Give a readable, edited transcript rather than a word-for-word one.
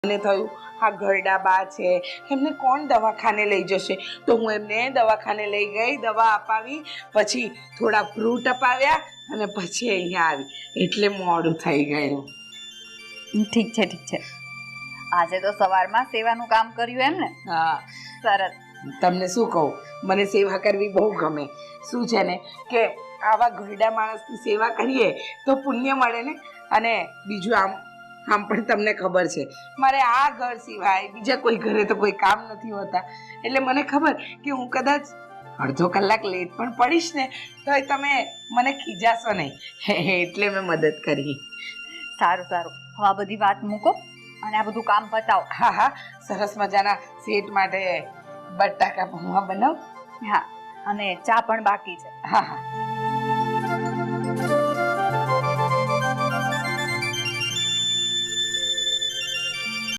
મને થયું આ ઘરડા બા છે, એમને કોણ દવાખાને લઈ જશે? તો હું એમને દવાખાને લઈ ગઈ, દવા અપાવી, પછી થોડા ફ્રૂટ અપાવ્યા અને પછી અહીંયા આવી, એટલે મોડું થઈ ગયું. ઠીક છે ઠીક છે. આજે તો સવારમાં સેવાનું કામ કર્યું એમ ને? હા, સરસ. તમને શું કહું, મને સેવા કરવી બહુ ગમે. શું છે ને કે આવા ઘરડા માણસની સેવા કરીએ તો પુણ્ય મળે ને. અને બીજું આમ પણ તમને ખબર છે મારે આ ઘર સિવાય બીજા કોઈ ઘરે તો કોઈ કામ નથી હોતા, એટલે મને ખબર કે હું કદાચ અડધો કલાક લેટ પણ પડીશ ને તો તમે મને ખીજાશો નહીં, એટલે મેં મદદ કરી. સારું સારું, હવે આ બધી વાત મૂકો અને આ બધું કામ પતાવો. હા હા, સરસ મજાના સેટ માટે બટાકા પૌવા બનાવ. હા, અને ચા પણ બાકી છે. હા હા.